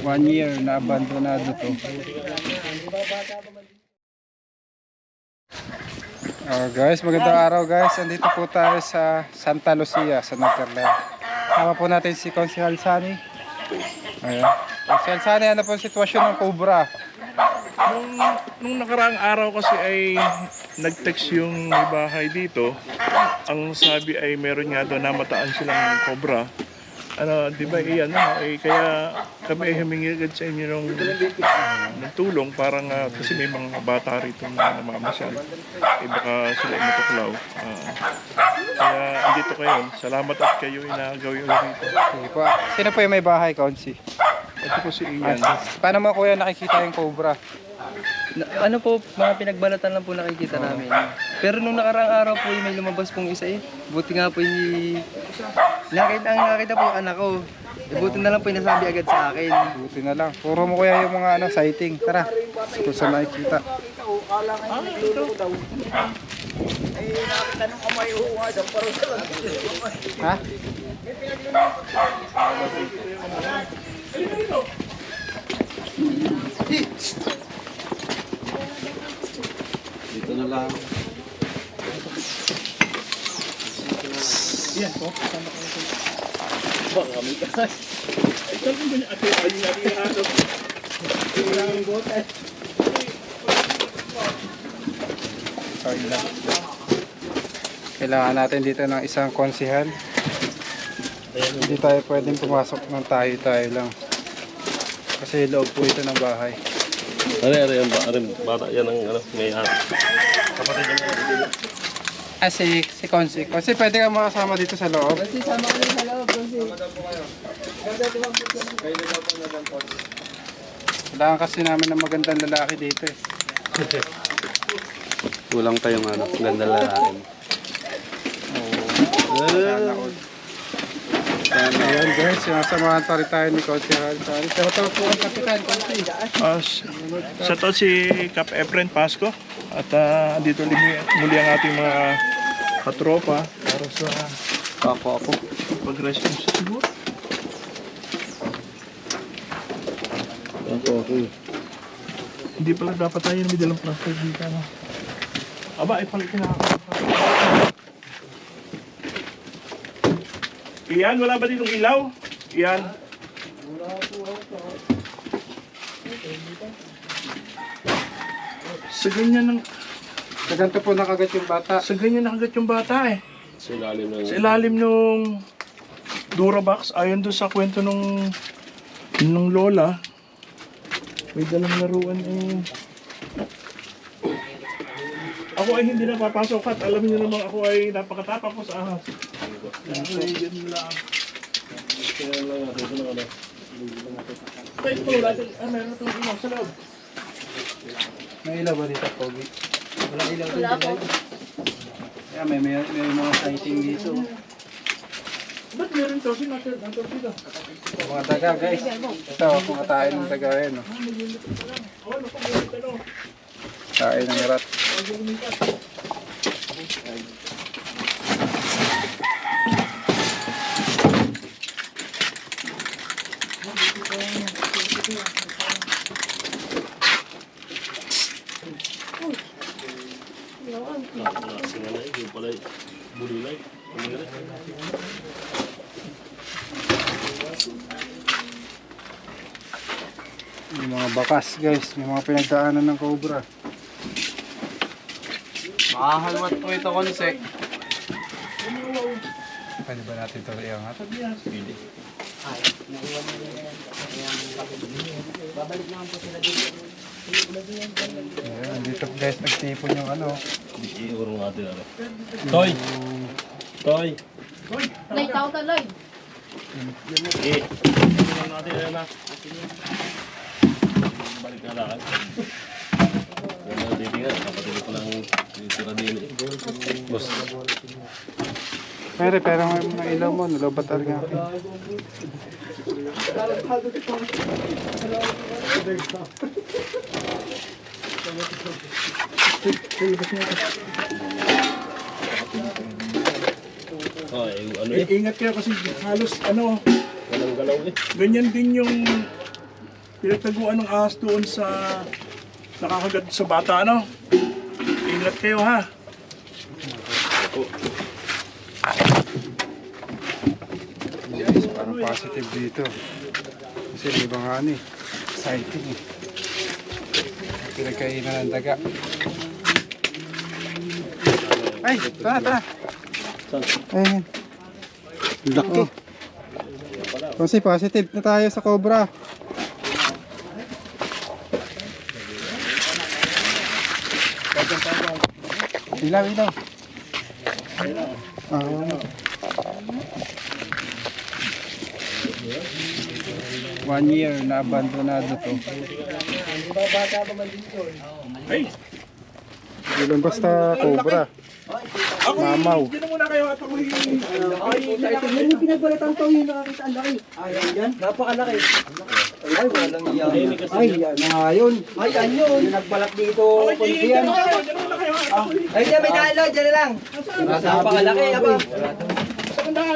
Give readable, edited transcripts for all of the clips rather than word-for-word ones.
1 year na abandonado to. Guys, magandang araw guys. Andito po tayo sa Santa Lucia, sa Netherlands. Tama po natin si Consihal Sani. Ayan. Consihal Sani, ano po ang sitwasyon ng cobra? Nung nakaraang araw kasi ay nag-text yung may bahay dito. Ang sabi ay meron nga doon namataan silang cobra. Ano, di ba kaya kami ay humingi agad sa inyo ng tulong parang kasi may mga bata rito na namamasyal. Baka sila ay matuklaw. Kaya andito kayo. Salamat at kayo inagawi ulit rito. Sige po. Sino po yung may bahay, Consi? Ito po si Ian. Paano mo kuya nakikita yung cobra? Ano po, mga pinagbalatan lang po nakikita namin. Pero nung nakaraang araw po may lumabas pong isa eh. Buti nga po nakita po yung anak ko. Buti na lang po yung nasabi agad sa akin. Buti na lang. Puro mo kuya yung mga sighting. Tara. Kung saan nakikita. Ha? Dito na lang. Yan po. Baka kami ka. Ito lang ba niya? Ate, ayun natin yung ano. Kailangan bote. Sorry lang. Kailangan natin dito ng isang konsihal. Hindi tayo pwedeng pumasok ng tayo lang. Kasi loob po ito ng bahay. Bata yan ang may kapatid niya. Si Consi. Consi, pwede ka makasama dito sa loob? Kasi sama ko sa loob. Kailangan kasi namin ng magandang lalaki dito eh. Kulang tayong ganda lalaki. Ayan guys, sinasamahan pa rin tayo ni Consi Halsari. Pero ito po ang kapitan, Consi. Sa to si Cap Efren Pasco. At dito muli ang ating mga katropa para sa Ako. pag-rescue sa siguro. Hindi pala dapat tayo may dalang plastic dito. Aba, ipalit na ako. Iyan, wala ba ditong ilaw? Iyan. Sa ganyan ng... Sa ganito po nakagat yung bata. Sa ganyan nakagat yung bata eh. Sa ilalim nung Durabox, ayon doon sa kwento nung lola, may dalang laruan eh. Ako ay hindi na papasok at alam niyo naman ako ay napakatapa ko sa ahas. Yan lang. Ito natin, meron itong ilaw sa loob. May ilaw ba dito, Pogi? Walang ilaw dito. Kaya may mga sighting dito. Ba't meron ito? Sino natin dito? Mga daga guys. Ito, mga tayo ng daga yan. Tayo ng rat. Yung mga bakas guys, may mga pinagdaanan ng cobra. Makahalwat po ito, Konse. Pwede ba natin ito iangat? Babalik naman po sila dito. Ayan, dito guys, nagtipon yung Iurong natin Toy! Lay, tao ka, Lay. Iurong natin balik na lakad. Dito nga, kapatid ko lang tira din Boss. Pero may ilaw mo, nalobat talaga ako. Ingat kayo kasi halos Walang galaw eh. ganyan din yung pinagtaguan ng ahas doon sa nakakagat sa bata, ano? Ingat kayo, ha? Guys, parang positive dito. Kasi may mga ano eh, exciting eh. Pinagkainan ng daga. Ay, tara. Ayun. Laki. Kasi positive na tayo sa cobra. Ilaw. Ah. 1 year na abandonado to. Ay! Ilan basta cobra. Ako Mamaw. Hindi na muna kayo at ako Yan yung pinagbalatan ko yung nakakita ang laki. Ay, yan. Napakalaki. Ay, walang iyan. Ay, yan na yun. Ay, yan yun. Yung nagbalat dito. Kuntiyan. Ay, yan, may dalo. Diyan na lang. Napakalaki, apa.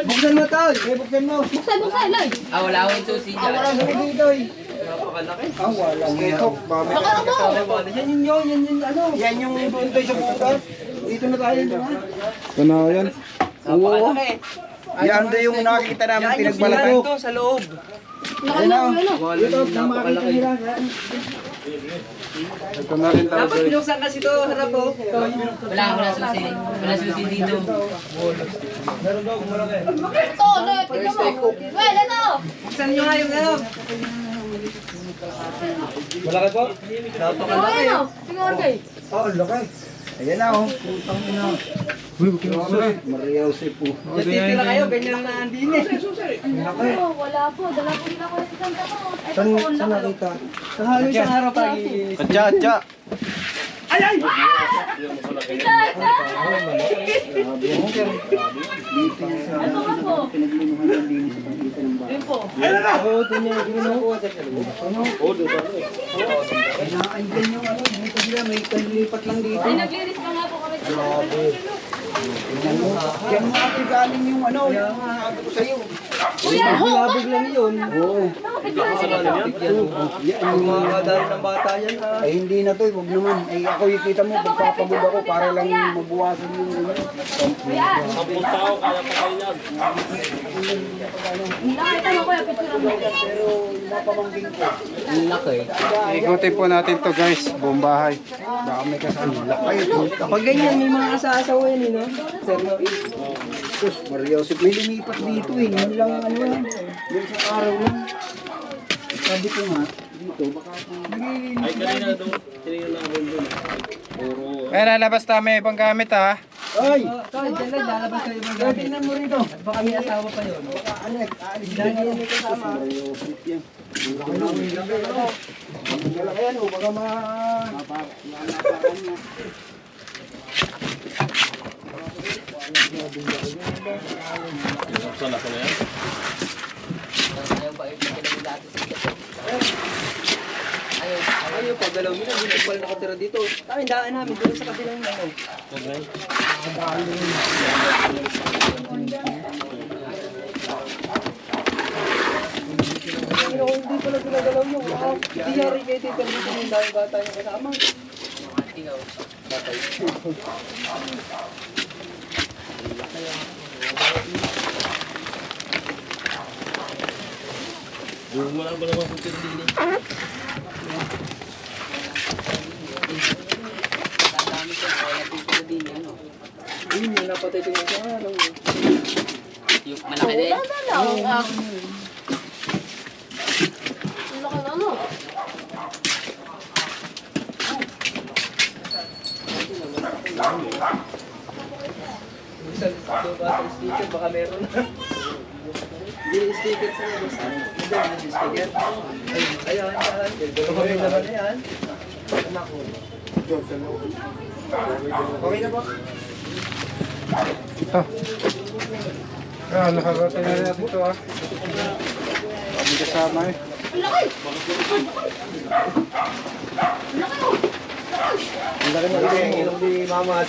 Buksan mo, tol. Buksan mo. Buksan, Lloyd. Wala akong susi dyan. Wala sa dito, eh. Napakalaki. Walang Ito, bami. Yan yung ano. Yan yung buntay sa bukas. Dito na tayo. Ito na yan. Napakalaki. Yan doon yung nakikita namin pinagbalatan. Yan yung sa loob. Laki na, ano? Napakalaki. Ito na rin tayo Dapat guys. binuksan kasi ito, harap po. Wala susi. Wala susi dito. Ito, Lloyd. Tignan mo. Well, ito. Buksan nyo nga yung ano. Malaki po? Napakalaki. Ano? Tingnan kay. Ayan na oh. Putang ina. Maria Jose po. Diyan titira kayo, ganyan na andin eh. Ano? Wala po. Dala po nila ko yung isang tapo. Ito po, ang laki. nakita? Sa halo isang araw pa. Atya. Ito. Ano ka po? Yun po. Oo, ito niya yung ginagawa sa Andyan yung ano, dito sila may kanilipat lang dito. Ay, naglinis pa nga po kami. Yan mga galing yung ano, yung sabi ko sa'yo. Kuya, Labog lang yun. Oo. Ang mga kadalo ng bata yan ha. Ay hindi na to, huwag naman. Ay ako ikita mo, pagpapagod ako para lang mabuwasan yung ano. kuya. Nakita mo kuya, picture mo. Ikutin po natin to guys, buong bahay. Baka may kasama. Kapag ganyan, may mga asasawa yan eh, no? Sir, no? Sus, Maria Jose, may lumipat dito eh. Yun lang ano yan. Yung sa araw lang. Sabi ko nga, dito, baka Ay, kanina doon. Tinignan namin doon. Puro. Kaya lalabas namin ibang gamit ha. Ay! Tol, dyan lang, lalabas kayo mga gabi. Tingnan mo rito. Baka may asawa pa yun. Anek, alis Dahil yan may kasama. Maria Jose yan. Ang lalaki yan, baka mapakan niya. Saan na yan? Ayaw pa, galaw nila, hindi ko pala nakatira dito. Tayo, daan namin doon sa kabilang ano. Okay. Pero hindi pala ginagalaw yung hindi yari kayo dito dito yung dahil bata niya kasama. Wala ba naman kung tinignan din? Yun yung napatay ko yung araw. Yung malaki din. Wala na lang. Ang laki na, ano? Isang bata sticker, baka meron na. Hindi sticker sa labas. Hindi, hindi sticker. Ayan, ayan. Kami naman na yan. Okay na po. Ito. Nakarating na natin ito ha. Kami kasama eh. Ang laki! Ang laki na rin yung ilong ni Mama. Ang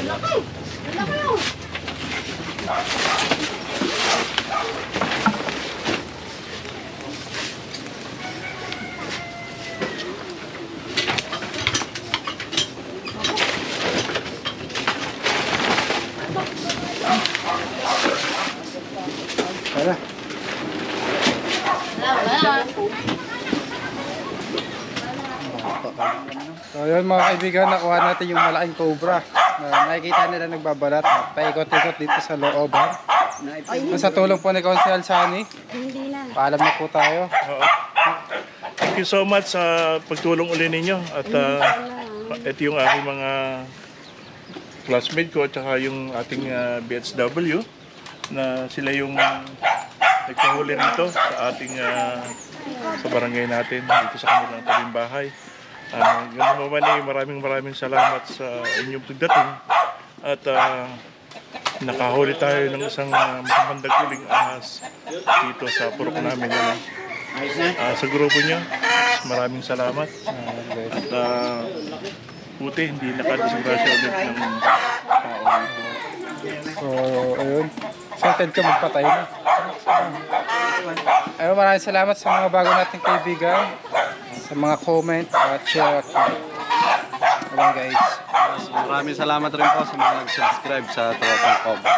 laki! Ang laki, oh! Tara. So yun mga kaibigan, nakuha natin yung malaking cobra. Nakikita nila nagbabalat. Paikot-ikot dito sa looban. Sa tulong po ni Consial Sani. Hindi na. Paalam na po tayo. Oo. Thank you so much sa pagtulong uli ninyo. At ito yung aking mga classmate ko at saka yung ating BHW na sila yung nagpahuli rito sa ating sa barangay natin dito sa kanilang tabing bahay. Ganun naman maraming salamat sa inyong pagdating at nakahuli tayo ng isang makamandang kuling ahas dito sa purok namin. Sa grupo nyo, maraming salamat at buti hindi nakadisgrasya ulit ng tao. So ayun. Excited ka magpatay na. Ayun, maraming salamat sa mga bago nating kaibigan. Sa mga comment at share. Bye guys. Maraming salamat rin po sa mga nag-subscribe sa Tropang Cobra.